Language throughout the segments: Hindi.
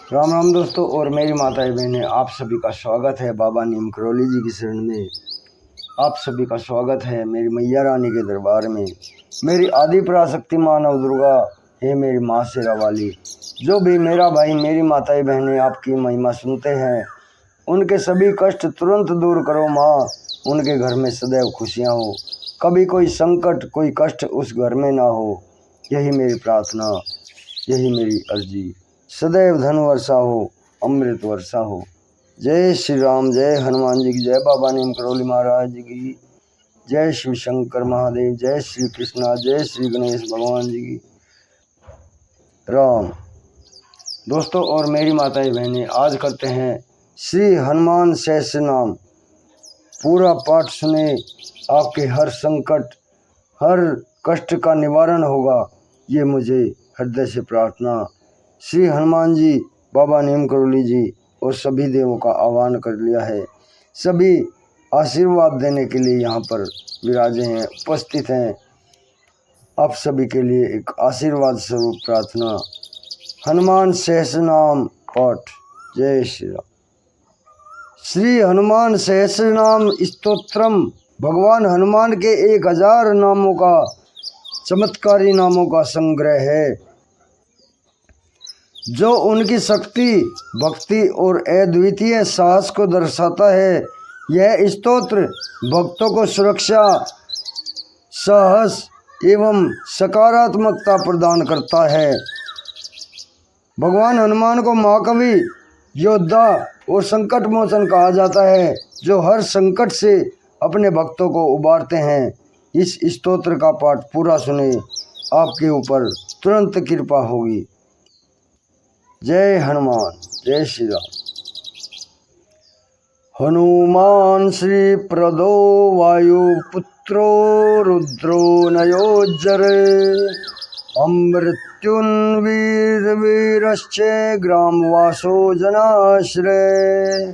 राम राम दोस्तों और मेरी माताएं बहनें, आप सभी का स्वागत है बाबा नीम करौली जी की शरण में। आप सभी का स्वागत है मेरी मैया रानी के दरबार में। मेरी आदि पराशक्ति माँ नव दुर्गा है मेरी माँ शेरा वाली। जो भी मेरा भाई मेरी माताएं बहनें आपकी महिमा सुनते हैं, उनके सभी कष्ट तुरंत दूर करो माँ। उनके घर में सदैव खुशियाँ हो, कभी कोई संकट कोई कष्ट उस घर में ना हो। यही मेरी प्रार्थना, यही मेरी अर्जी। सदैव धन वर्षा हो, अमृत वर्षा हो। जय श्री राम, जय हनुमान जी की, जय बाबा नीम करौली महाराज जी की, जय शिव शंकर महादेव, जय श्री कृष्णा, जय श्री गणेश भगवान जी की राम। दोस्तों और मेरी माताएं बहनें, आज करते हैं श्री हनुमान सहस्त्र नाम। पूरा पाठ सुने, आपके हर संकट हर कष्ट का निवारण होगा, ये मुझे हृदय से प्रार्थना। श्री हनुमान जी, बाबा नीम करौली जी और सभी देवों का आह्वान कर लिया है। सभी आशीर्वाद देने के लिए यहाँ पर विराजे हैं, उपस्थित हैं। आप सभी के लिए एक आशीर्वाद स्वरूप प्रार्थना। हनुमान सहस्त्र नाम पाठ। जय श्री राम। श्री हनुमान सहस्त्र नाम स्तोत्रम भगवान हनुमान के 1000 नामों का, चमत्कारी नामों का संग्रह है, जो उनकी शक्ति भक्ति और अद्वितीय साहस को दर्शाता है। यह स्तोत्र भक्तों को सुरक्षा, साहस एवं सकारात्मकता प्रदान करता है। भगवान हनुमान को महाकवि, योद्धा और संकट मोचन कहा जाता है, जो हर संकट से अपने भक्तों को उबारते हैं। इस स्तोत्र का पाठ पूरा सुने, आपके ऊपर तुरंत कृपा होगी। जय हनुमान, जय श्री राम। हनुमान श्री प्रदो वायुपुत्रो रुद्रो नयोज्जरे, अमृत्युन वीरश्चे ग्रामवासो जनाश्रय,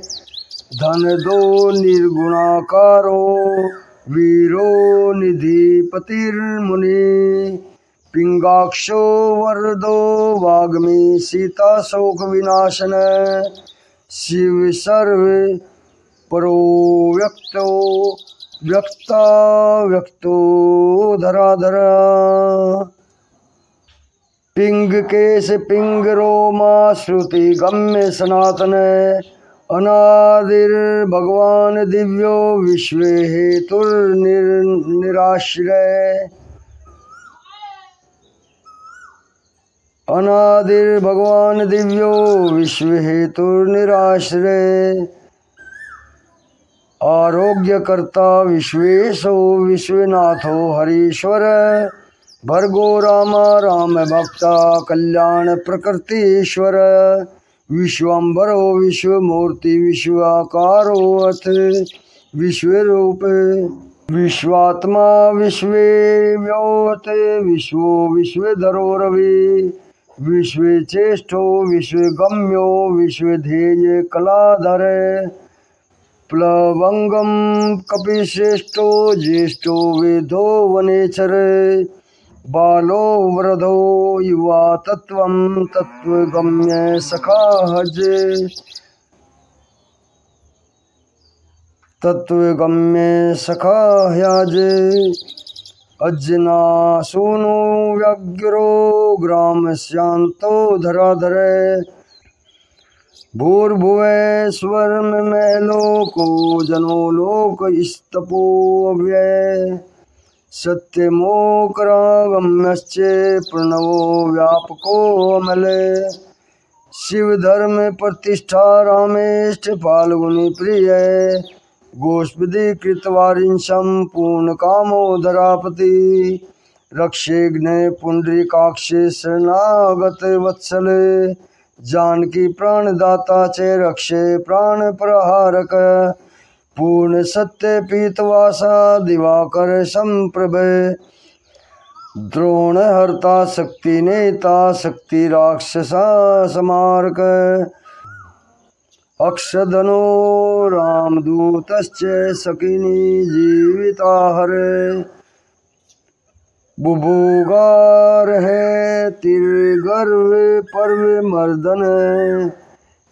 धनदो निर्गुणाकारो वीरो निधिपतिर्मुनि, पिंगाक्षो वरदो वाग्मी सीता शोक विनाशन, शिव सर्व परो व्यक्तो व्यक्ता व्यक्तो धराधरा, पिंग केश पिंग रोमा श्रुति गम्य सनातन, अनादिर भगवान दिव्यो विश्व हेतुर निराश्रय, अनादिर भगवान दिव्यो विश्व हेतु निराश्रय, आरोग्यकर्ता विश्वेशो विश्वनाथो हरीश्वर, भर्गो रामा राम भक्ता कल्याण प्रकृतिश्वर, विश्वम्भरो विश्वमूर्ति विश्वाकारो अथ विश्वरूप, विश्वात्मा विश्वव्योत विश्वो विश्वधरो रवि, विश्वचेष्टो विश्वगम्यो विश्वध्येय कलाधर, प्लवंगम कपिश्रेष्ठो ज्येष्ठो वेदो वनेचर, बालो वृद्धो युवा तत्वं तत्वगम्य सखाहज, तत्वगम्य सखाह्याज, अज्जना सोनो व्याघ्रो ग्राम शांतो धराधर, भूर्भुवः स्वरम लोको जनो लोक स्तपो अव्यय, सत्यमोकरागम्यश्च प्रणवो व्यापको अमले, शिव धर्म प्रतिष्ठा रामेष्ठ फाल्गुनी प्रिय, गोष्पदी कृतवारिंशं पूर्ण कामोदरापति, रक्षेघ्ने पुंडरीकाक्षे शरणागत वत्सले, जानकी प्राणदाता च रक्षे प्राण प्रहारक, पूर्ण सत्य पीतवासा दिवाकर संप्रभ, द्रोण हर्ता शक्ति नेता शक्ति राक्षसा समारक, अक्षधनो रामदूतश्च सकिनी जीविताहर, बुबुगार है तिर गर्व पर्व मर्दन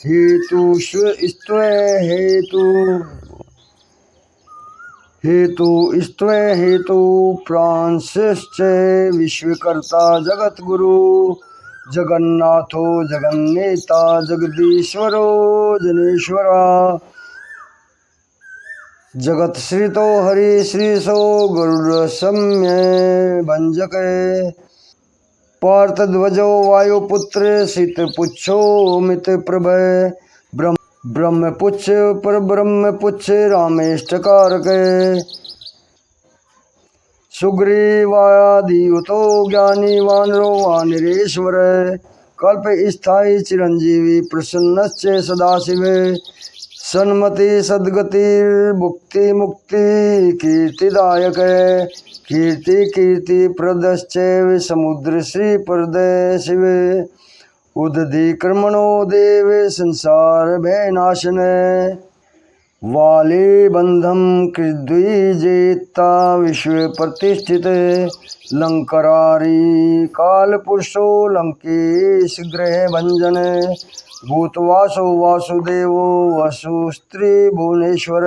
हेतु स्त्व हेतु फ्रांसिश्च विश्वकर्ता जगत गुरु जगन्नाथो जगन्नेता जगदीश्वरो जनेश्वरा जगत श्रितो हरि श्रीसो गुरुसम्य भंजक पार्थध्वजो वायुपुत्र शीतपुच्छो मित प्रभय ब्रह्मपुच्छ पर ब्रह्मपुच्छ रामेष्टकारक सुग्रीवादियुतो ज्ञानी वानरो वानरेश्वर कल्प स्थायी चिरंजीवी प्रसन्नश्च सदाशिव सन्मति सद्गतिर्मुक्ति मुक्ति कीर्तिदायक कीर्ति प्रदश्च समुद्र श्री प्रदय शिव उदधि कर्मणो देव संसार भयनाशन वाले बंधम कृद्विजेता विश्व प्रतिष्ठित लंकरारी काल पुरुषो लंकेश ग्रह भंजन भूतवासो वासुदेवो वसुस्त्री भुवनेश्वर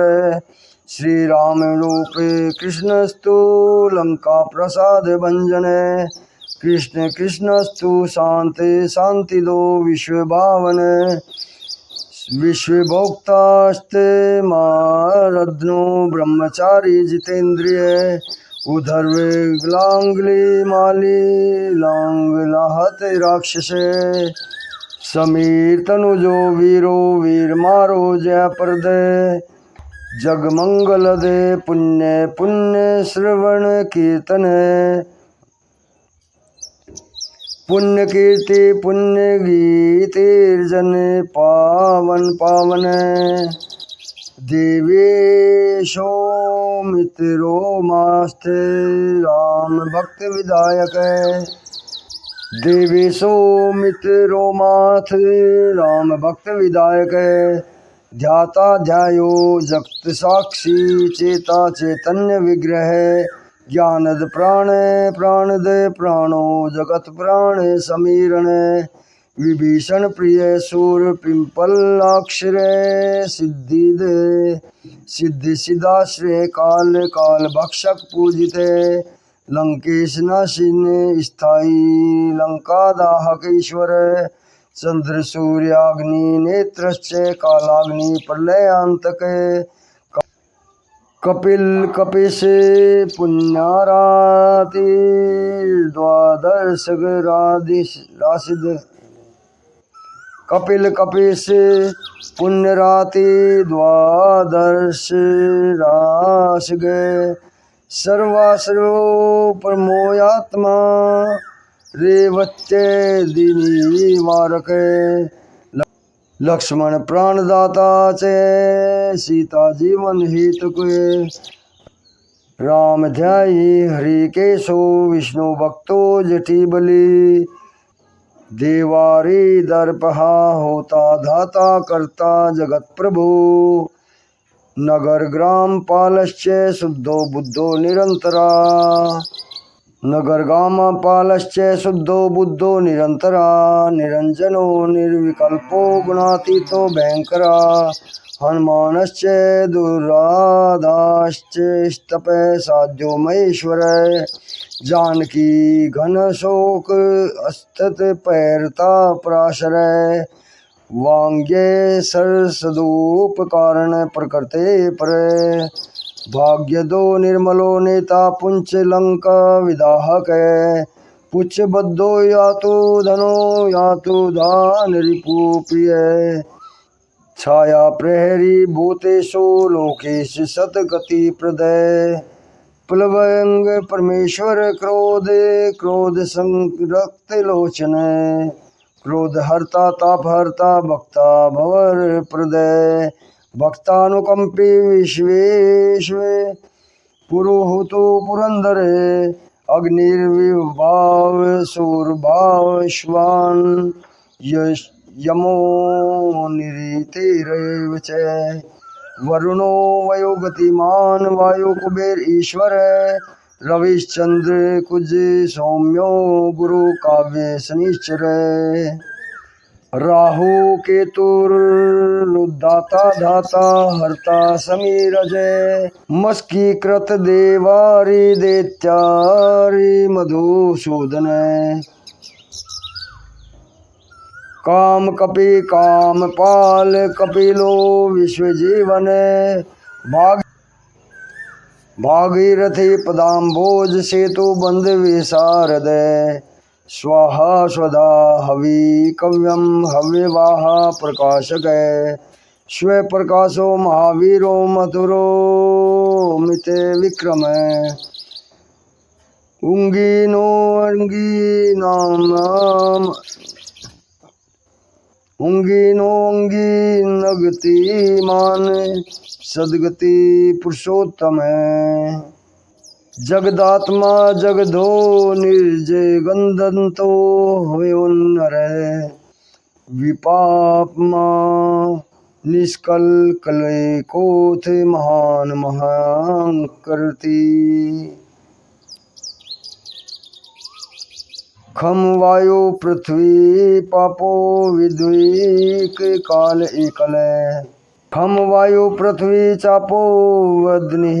श्री राम रूपे कृष्णस्तु लंका प्रसाद भंजन कृष्ण कृष्णस्तु शांति शांति दो विश्व भावन विश्वभोक्तास्ते मारद्नो ब्रह्मचारी जितेन्द्रिय उधर्वे ग्लांगली माली लांग लाहत राक्षसे समीर तनुजो वीरो वीर मारो जय प्रदय जगमंगल दे पुण्य पुण्य श्रवण कीर्तन पुण्य कीर्ति पुण्य गीतिर्जन पावन पावन देवेशो मित्रो मास्ते राम भक्त विदायक देवेशो मित्रो माथ राम भक्त विदायक ध्याता ध्यायो जगत साक्षी चेता चैतन्य विग्रह ज्ञानद प्राण प्राणद प्राणो जगत प्राण समीरण विभीषण प्रिय सूर पिंपलाक्षर सिद्धिद सिद्धि सिद्धाश्रय काल काल भक्षक पूजित लंकेश नाशिन स्थायी लंका दाहक ईश्वर चंद्र सूर्याग्नि नेत्रश्च कालाग्नि प्रलयांतक कपिल कपिश पुण्याराति द्वादश राशिद कपिल कपिश पुण्यराति द्वादश राशिग सर्वाश्रवो परमोयात्मा रेवत्य दिनी वारक लक्ष्मण प्राणदाता च सीता जीवन हेतुके राम ध्यायी हरि केशो विष्णु भक्तो जटी बलि देवारी दर्पहा होता धाता करता जगत प्रभु नगर ग्राम पालश्च शुद्धो बुद्धो निरंतरा नगर गाम पालश्च शुद्धो बुद्धो निरंतरा निरंजनो निर्विकल्पो गुणातीतो भयंकरा हनुमानश्च दुरादाश्च स्तप साध्यो महेश्वर जानकी घन शोक अस्तत पैरता पराशर वांग्ये सरसदूप कारण प्रकृते पर भाग्य दो निर्मलो नेता पुंच लंका विदाहक पुच्छ बद्धो यातु धनो यातु दान रिपु प्रिय छाया प्रहरी भूतेषु लोकेश सतगति प्रदय प्लवंग परमेश्वर क्रोध क्रोध संरक्त लोचन क्रोध हरता ताप हरता भक्ता भवर प्रदय भक्तानुकंपी विश्वेश्व पुरोहुतो पुरंदरे अग्निर्विभाव सूरभाव श्वान यमो निरीतिरेव च वरुणो वयो गतिमान वायु कुबेर ईश्वर रविश्चंद्र कुज सौम्यो गुरु काव्य शनिश्चर राहु केतुर्दाता धाता हर्ता समीर जय मस्कीकृत देवारी दैत्यारी मधुसूदन काम कपि काम पाल कपिलो विश्वजीवन भाग भागीरथी पदाम्भोज सेतु बंद विशारद स्वाहा स्वधा हवि कव्यम हव्यवाह प्रकाशक स्व प्रकाशो महावीरो मथुरो मिते विक्रम उंगीनो अंगी नाम उंगी नगति मान सदगति पुरुषोत्तम जगदात्मा जगदो निर्जय गंधंतो नर विपापमा निष्कल कले कोथ महान महान करती खम वायु पृथ्वी पापो विद्विक काल एकल खम वायु पृथ्वी चापो वदनि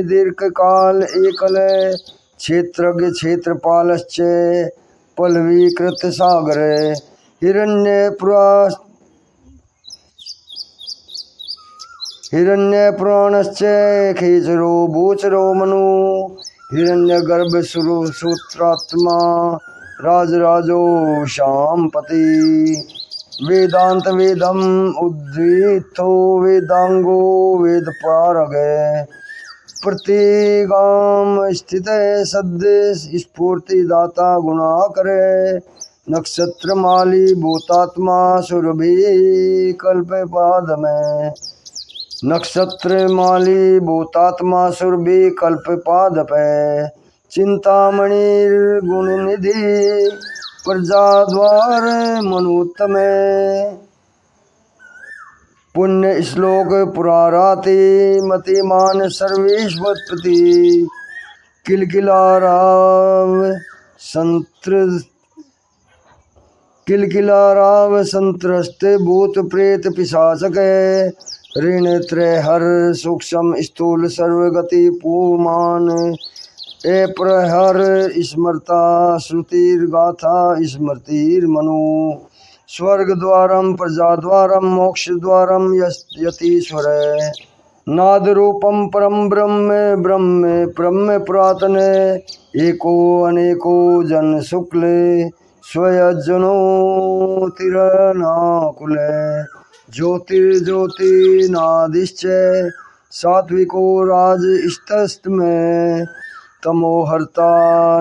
दीर्घ काल एकल क्षेत्रज्ञ क्षेत्रपालश्च पल्लवीकृत सागर हिरण्य पुराणश्च खेचरो भूचरो मनु हिरण्य गर्भ सूत्रात्मा राजराजो श्यामपति वेदांत वेदम उद्वीतो वेदांगो वेद पारग प्रतिगाम स्थित सद्य स्फूर्ति दाता गुणा करे नक्षत्र माली भूतात्मा सुरभि कल्प पाद में नक्षत्र माली भूतात्मा सुरभि कल्प पाद पे चिंतामणि गुण निधि प्रजा द्वार मनुत्तम पुण्य श्लोक पुराराति मतिमान सर्वेश्वत्पति किलकिलाराव संत्रस्त भूत प्रेत पिशाचक ऋण त्रयहर सूक्ष्म स्थूल सर्वगति पूमान ए प्रहर स्मृता श्रुतिर्गाथा स्मृतिर्मनु स्वर्ग द्वारम प्रजा द्वारम मोक्ष द्वारम यतीश्वर नाद रूपम परम ब्रह्म ब्रह्म ब्रह्म पुरातन एको अनेको जन शुक्ल स्वयजनो तिरनाकुल ज्योतिर्ज्योति नादिश्च सात्विको राजस्तस्त में तमोहर्ता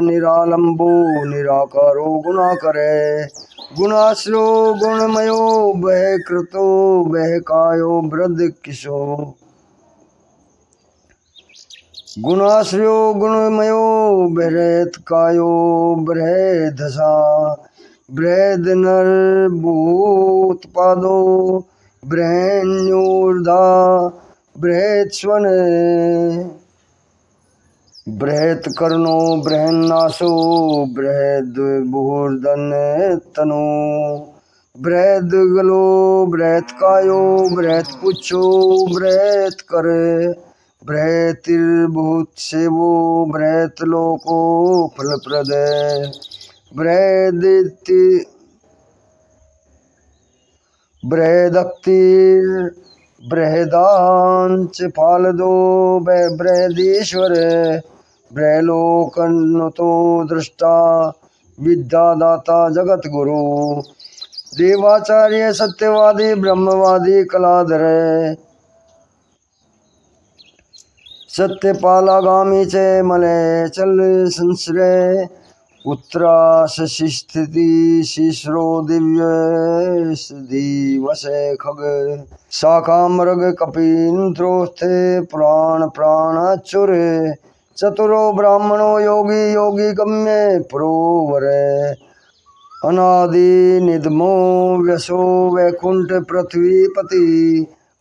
निरालंबो निराकारो गुणा करे गुणाश्रो गुणमयो बह कृतो बह कायो वृद्ध किशो गुणाश्रयो गुणमयो बृहत कायो बृहदसा बृहद नर भूतपादो बृहन्यूर्धा बृहत स्वन बृहत कर्णो बृहन्नासो बृहद भूर्धन तनु बृहद गलो बृहत कायो बृहत पुच्छो बृहत कर बृहतिर्भूत सेवो बृहत लोको फलप्रद बृहदक्तिर बृहदांच फालदो बृहदीश्वर बृहलोकन्नुतो दृष्टा विद्यादाता जगत गुरु देवाचार्य सत्यवादी ब्रह्मवादी कलाधर सत्यपालागामी च मले चल संश्रय उत्तराशि स्थिति शिश्रो दिव्य दिवस खग शाखा मृग कपीन्द्रोस्थे पुराण प्राणचुर चतुरो ब्राह्मणो योगी योगी गम्य पुरोवर अनादि निधमो व्यसो वैकुंठ पृथ्वीपति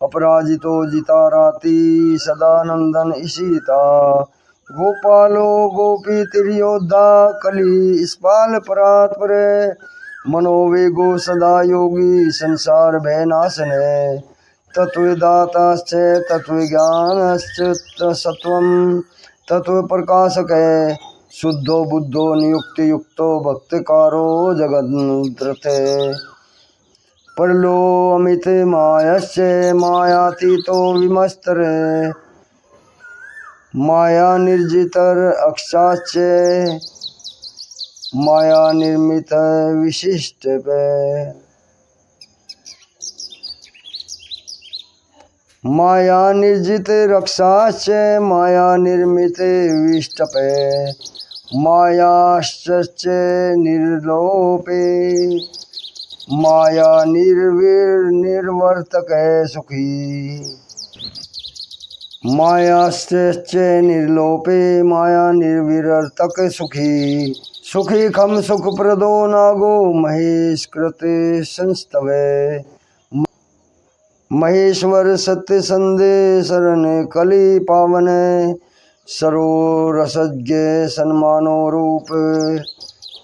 अपराजितो जिता राति सदानंदन ईशिता गोपालो गोपी तिर्योद्धा कली इस्पाल परात परे मनोवेगो सदा योगी संसार भयनाशने तत्वदाताश्च तत्वज्ञानश्च सत्वं तत्व प्रकाशक शुद्धो बुद्धो नियुक्ति युक्तो भक्तिकारो जगन्त्रते परलो अमित मायश्च मायातीतो विमस्तरे माया निर्जितर अक्षाश्च माया निर्मित विशिष्ट पे माया निर्जित रक्षाश्च माया निर्मित विष्टपे मायाश्च निर्लोपे माया निर्वर्तक सुखी मायाश्च निर्लोपे माया निर्विवर्तक सुखी सुखी खम सुख प्रदो नागो महेश कृते संस्तवे महेश्वर सत्य संदे शरण कली पावन सरो रसज्ञ सन्मानो रूप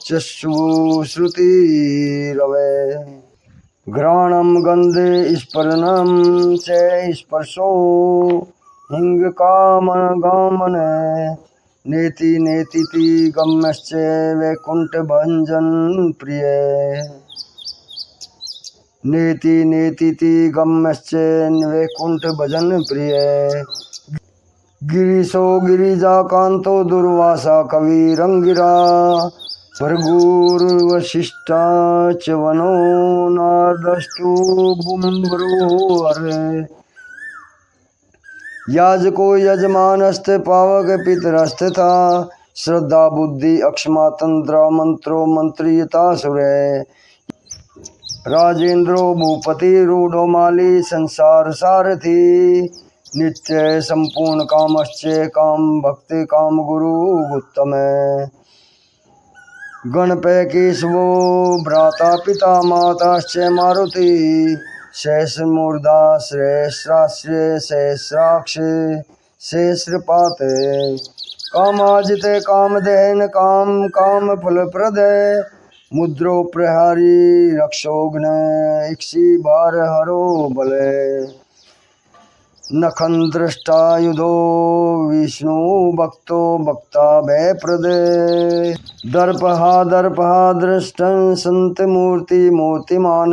चक्षु श्रुति रवे घ्राणम गंधे स्पर्णम च स्पर्शो हिंग कामन गामन नेति नेतिति गम्यश्च वैकुंठ भंजन प्रिय नेति नेतिति गम्यश्च वैकुंठ भजन प्रिय गिरीशो गिरिजाकांतो दुर्वासा कविरंगिरा भृगुर्वशिष्ठा च वनो नारदस्तु बुम्ब्रुहरे याजको यजमानस्ते पावक पितरस्ते था श्रद्धा बुद्धि अक्षमा तंत्रा मंत्रो मंत्रियता सुरे राजेंद्रो भूपति रूढ़ो माली संसार सारथी नित्य संपूर्ण कामश्चे काम भक्ति काम गुरु उत्तम गणपय केशवो भ्राता पिता माताश्च मारुति शेष मूर्धा सहस्राश्रे सहस्राक्ष सहस्रपात कामाजिते कामदेन काम काम फल प्रद मुद्रो प्रहारी रक्षोघ्न इक्षि भार हरो बले नखन दृष्टा युधो विष्णु भक्तो भक्ता भय प्रद दर्पहा दृष्टन संत मूर्ति मूर्तिमान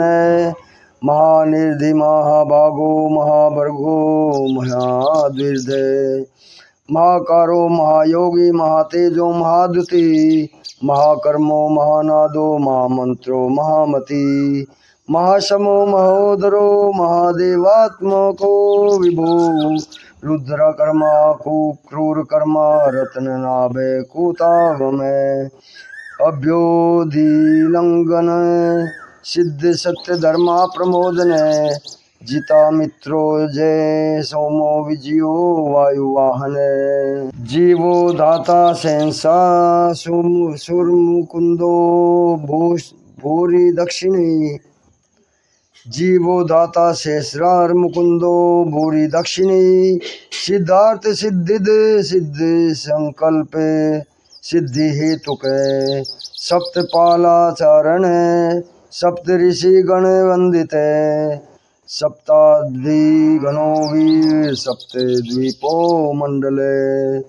महानिर्धि महाभागो महाभर्गो महाद्विर्धे महाकारो महायोगी महातेजो महाद्युति महाकर्मो महानादो महामंत्रो महामति महाशमो महोदरो महादेवात्मको विभो रुद्रकर्मा क्रूर कर्मा रत्न नाभे कूतावमे अभ्योधिलंघन सिद्ध सत्य धर्मा प्रमोदन जिता मित्रो जय सोमो विजयो वायुवाहन जीवो धाता सहसा सुरमुकुंदो भूरी दक्षिणी जीवो दाता शेषरार मुकुंदो भूरी दक्षिणी सिद्धार्थ सिद्धिद सिद्ध संकल्प सिद्धि हेतुक सप्तपालाचारण सप्त ऋषि गण वंदित सप्ताधि गणो वीर सप्त द्वीपो मंडले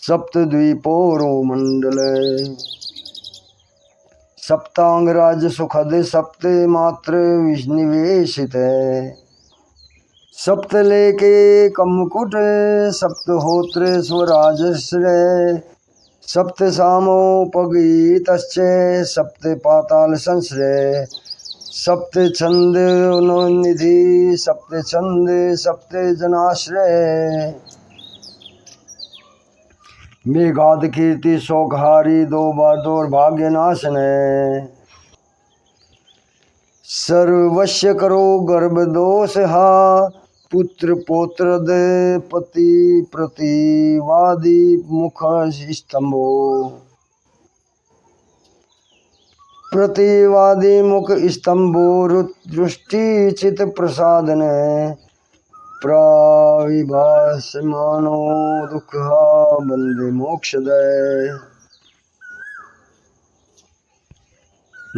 सप्त द्वीपोरो मंडले सप्तांग राज सुखद सप्त मात्र निवेशित सप्त लेके कमकुट सप्त होत्र स्वराजश्रय सप्त सामोपगीतश्च सप्त पाताल संश्रय सप्त छंद निधि सप्त छंद सप्त जनाश्रय मेघाद कीर्ति शोकहारी दो दुर्भाग्य नाशन सर्वस्व करो गर्भ दोष हा पुत्र पौत्र पति प्रतिवादी मुख स्तंभो प्रतिवादी मुख स्तंभो दृष्टि चित प्रसादन प्राविभासमानो दुःखा बंदे मोक्षदय।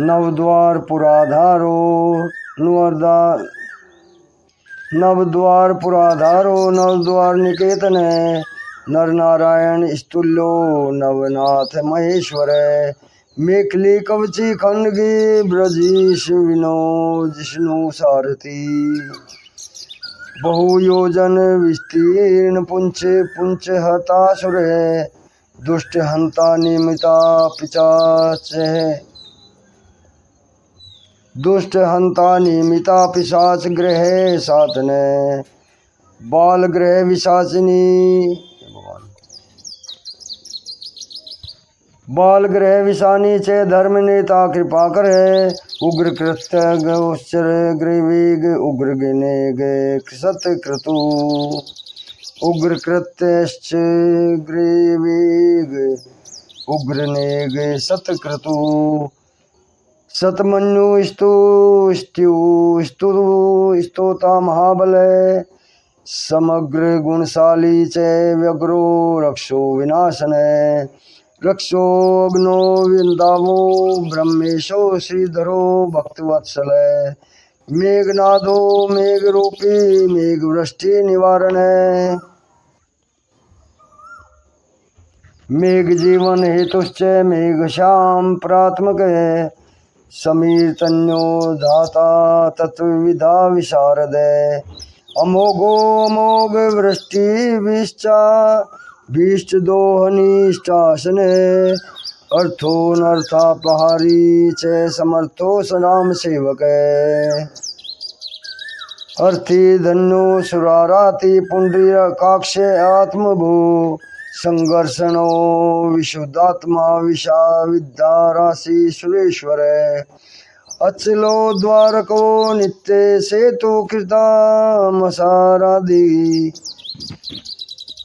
नवद्वार पुराधारो नवद्वार निकेतन नर नारायण स्तुल्यो नवनाथ महेश्वर। मेखली कवची खंडगी ब्रजीश विनोद जिष्णु सारथी। बहुयोजन विस्तीर्ण पुंछ पुंछ हतासुर। दुष्ट हंता निमिता पिचाच दुष्ट हंता निमिता पिशाच ग्रह सातने। बाल ग्रह विशाचिनी बाल ग्रह विषानी चे धर्म नेता कृपा करे। उग्र कृत्य गोचर ग्रीवीग उग्र गिनेग सत क्रतु। उग्र कृत्यश्च ग्रीवीग उग्र नेग सत क्रतु। सतमन्यु स्तोता महाबल। समग्र गुणशाली च व्यग्रो रक्षो विनाशन। रक्षोग्नो विंदावो ब्रह्मेशो श्रीधरो भक्तवत्सल। मेघनादो मेघरूपी मेघवृष्टि निवारण। मेघ जीवन हेतुश्च मेघ श्याम प्रात्मक। समीर तन्यो धाता तत्विधा विशारद। अमोघो अमोघ वृष्टि भीष्ट दोहनिष्टासन। अर्थो नर्थापहारी च समर्थो सनाम सेवक। अर्थी धन्यो सुराराति पुंडरीकाक्ष आत्मभू। संघर्षणो विशुद्धात्मा विषा विद्या राशि सुरेश्वर। अचलो द्वारको नित्य सेतु कृता मसारादि।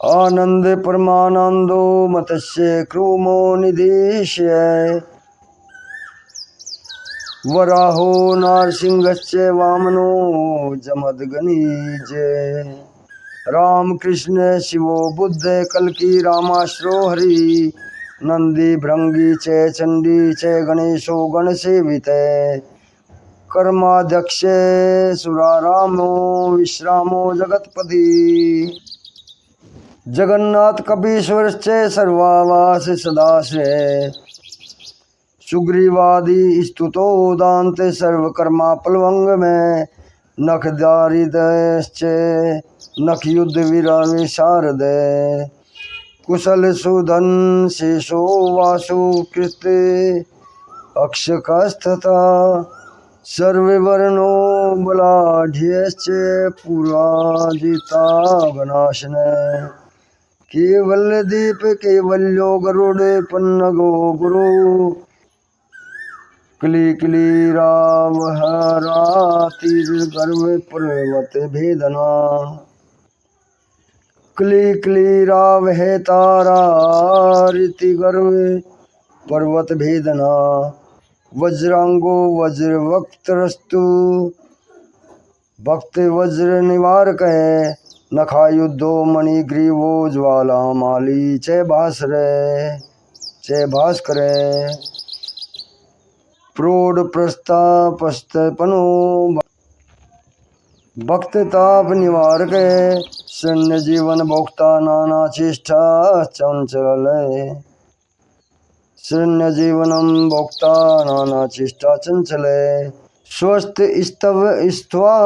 आनंद परमानंदो मत्स्य क्रूमो निदेश्य। वराहो नारसिंहश्च वामनो जमदग्निज। राम कृष्ण शिवो बुद्ध कल्की रामाश्रो हरि। नंदी भृंगी च चंडी च गणेशो गणसेवित। कर्माध्यक्ष सुरारामो विश्रामो जगतपति। जगन्नाथ कपीश्वरश्च सर्वावास सदाश्रय। सुग्रीवादि स्तुतो दान्त सर्वकर्मा प्लवंग में। नख दारिद्र्यश्च नख युद्ध वीरामि शारद। कुशल सुधन शेषो वासु कृत अक्षकस्तथा। सर्ववर्णो बलाढ्यश्च पुराजिता गणाशन। केवल दीप केवल्यो गरुड़ पन्नगो गुरु। क्ली क्ली राम हरातिर गर्व पर्वत भेदना। क्ली क्ली राव है तारा रीति गर्व पर्वत भेदना। वज्रांगो वज्र वक्त्रस्तु भक्त वज्र निवारक है। नखा युद्धो मणिग्रीवो ज्वाला माली च भास्कर। प्रोढ़ प्रस्तापस्तपनो भक्त ताप निवारक। शून्य जीवन भोक्ता नाना चेष्टा चंचल। शून्य जीवनम भोक्ता नाना चेष्टा चंचल। स्वस्थ स्तव स्त्वा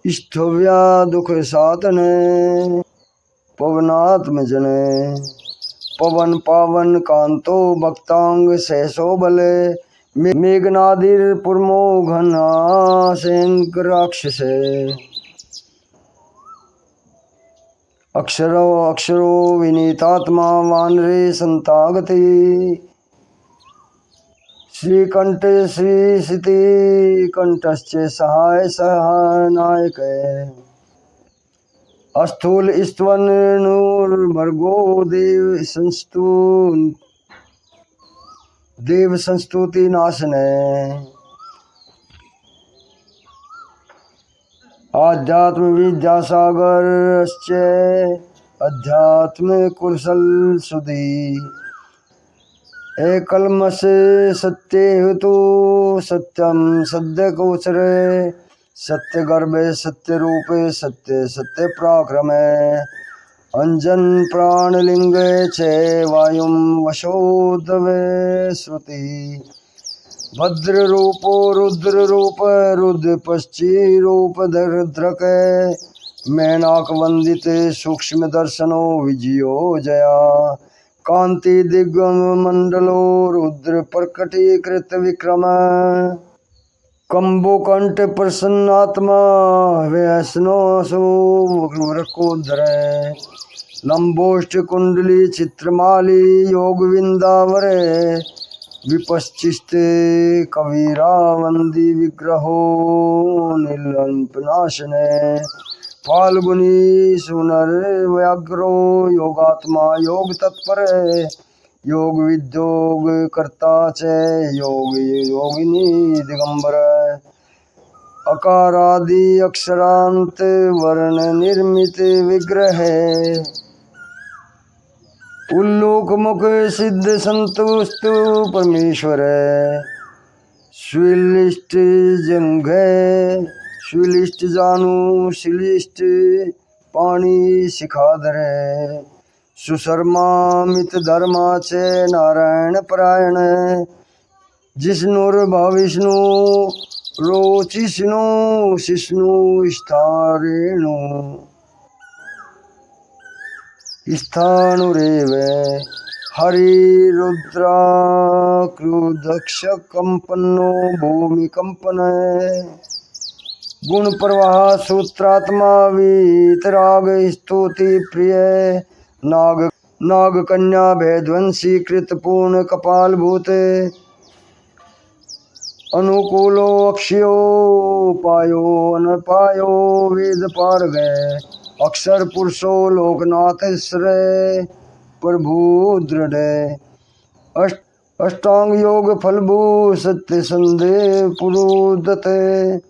स्थव्या दुख साधन। पवनात्म जने पवन पावन कांतो भक्तांग सहसो बल। मेघनादिर पुरमो घना राक्षस। अक्षरो अक्षरो विनीतात्मा वानरे संतागति। श्रीकंठ श्री सिति कंठश्च सहाय सहानायक। अस्थूल स्तवन नूर्भर्गो देव संस्तुति नाशन। आध्यात्म विद्यासागरश्च अध्यात्म कुशल सुधी एकलमस सत्य हेतु सत्यम सद्य गोचरे सत्य गर्भे सत्य रूपे सत्य सत्य पराक्रमे अंजन प्राणलिंगे च वायुम वशोदवे श्रुति भद्र रूपो रुद्र रूप रुद्र पश्ची रूप धृक मैनाक वंदित सूक्ष्म दर्शनो विजयो जया कांति दिग्गम मंडलो रुद्र प्रकटीकृत विक्रम कंबोकंठ प्रसन्नात्मा वैष्णो वृकोदर लंबोष्ट कुंडली चित्रमाली योग विंदावरे विपश्चिस्ते कवीरा वंदी विग्रहो नीलंपनाशने फाल्गुनी सुनर व्याघ्रो योगात्मा योग तत्पर योग विद्योग कर्ता च योग योगिनी दिगंबर अकारादि अक्षरांत वर्ण निर्मित विग्रह उल्लोक मुख सिद्ध संतुष्टु परमेश्वर श्रीलिष्ट जंघ श्रीलिष्ट जानू श्रीलिष्ट पाणी शिखाधर सुशर्मा मित धर्मा च नारायण परायण जिष्णुर भाविष्णु रोचिष्णु शिष्णु स्थारेणु स्थाणुरेव हरि रुद्रा क्रुदक्ष कंपनो भूमि कंपन गुण प्रवाह सूत्रात्मा वीतराग स्तुति प्रिय नाग नाग कन्या भेदवंशी कृत पूर्ण कपाल भूत अनुकूलो अक्षयो पायो अनपायो वेद पार गए अक्षर पुरुषो लोकनाथ श्रेय प्रभु दृढ़ अष्टांग योग फलभू सत्य संदेह पुरुदत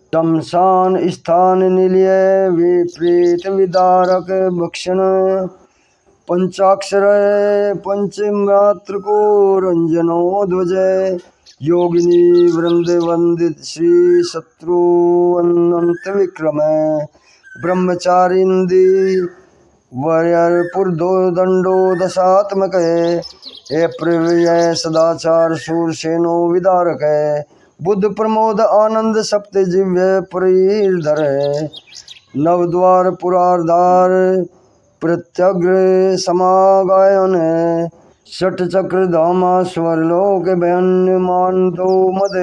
शमशान स्थान निलय विप्रेत विदारक भक्षण पंचाक्षर पंचमात्र को रंजनो ध्वज योगिनी वृंद वंदित श्री शत्रु अनंत विक्रम ब्रह्मचारिंदी वर्यपुर दो दंडो दशात्मक ए प्रव्यय सदाचार सूरसेनो विदारक बुद्ध प्रमोद आनंद सप्त जिव्य परिधर नवद्वार पुरारधार प्रत्यग्र समागायन षट चक्र धामा स्वरलोक भयन मानतो मद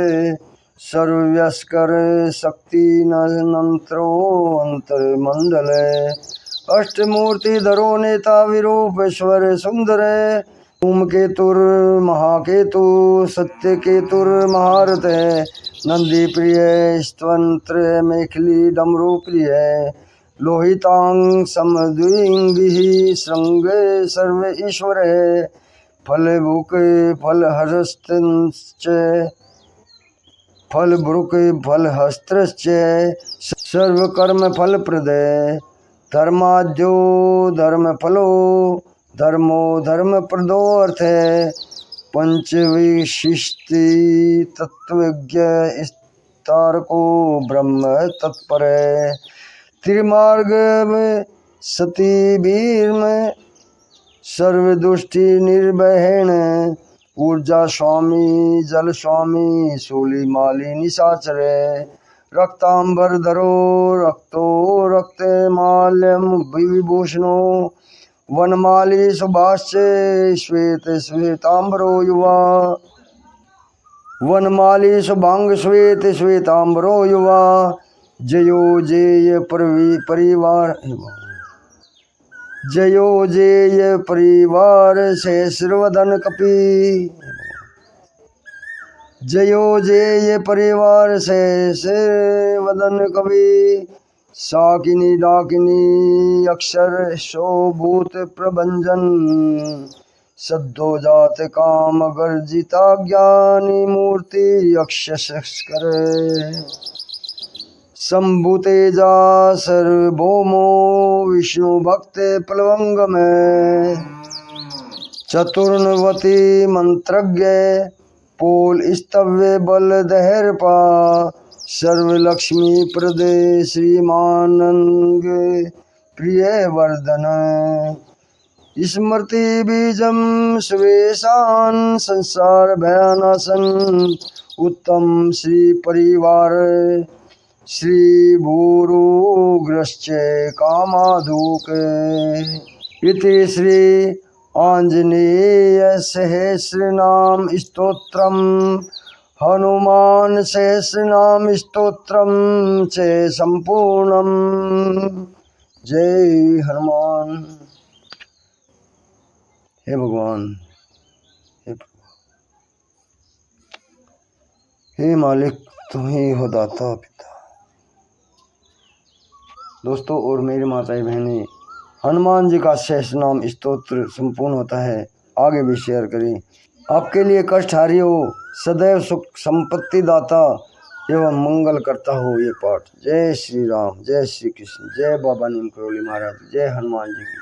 सर्वस्कर शक्ति नंत्रो अंतर मंडल अष्टमूर्ति धरो नेता विरूपेश्वर सुंदर धूमकेतुर महाकेतु सत्य केतुर महारथ नंदी प्रिय स्तवंत्र मेखली डमरू प्रिय लोहितांग समद्विंगी श्रृंग सर्व ईश्वर फल भुक फल हस्त फल भ्रुक फल हस्त्रश्च सर्व कर्म फल प्रद धर्माद्यो धर्म फलो धर्मो धर्म प्रदो अर्थ पंच विशिष्टि तत्वज्ञ तारको ब्रह्म तत्पर त्रिमार्ग में सती वीर में सर्वदुष्टि निर्वहन ऊर्जा स्वामी जल स्वामी शूली माली निशाचर रक्तांबर धरो रक्तो रक्त माल्यम विभूषणो वनमाली सुभाष श्वेत श्वेतांबरो युवा वनमाली शुभांग श्वेत श्वेतांबरो युवा जयो जेय परिवार जयो जेय परिवार शेषवदन कपि जयो जेय परिवार शेषवदन कवि साकिनी डाकिनी अक्षर शोभूत प्रभंजन सद्दो जात काम गर्जिता ज्ञानी मूर्ति अक्षर शंभु तेजा सर्वभौमो विष्णु भक्त प्लवंग में चतुर्णवती मंत्रज्ञ पोल स्तव्य बल दहरपा सर्वलक्ष्मी प्रदे श्रीमानंग प्रिय वर्धन स्मृति बीजम सुवेशान संसार भयानाशन उत्तम श्री परिवार श्री भूरुग्रश्च कामाधुक इति श्री आंजनेय सहस्रनाम स्तोत्रम हनुमान सहस्रनाम स्तोत्रम च संपूर्णम। जय हनुमान। हे भगवान, हे मालिक, तुम ही हो दाता पिता। दोस्तों और मेरी माताएं बहनें, हनुमान जी का सहस्रनाम स्तोत्र संपूर्ण होता है, आगे भी शेयर करें। आपके लिए कष्टहारी हो, सदैव सुख संपत्ति दाता एवं मंगल करता हो ये पाठ। जय श्री राम, जय श्री कृष्ण, जय बाबा नीम करोली महाराज, जय हनुमान जी की।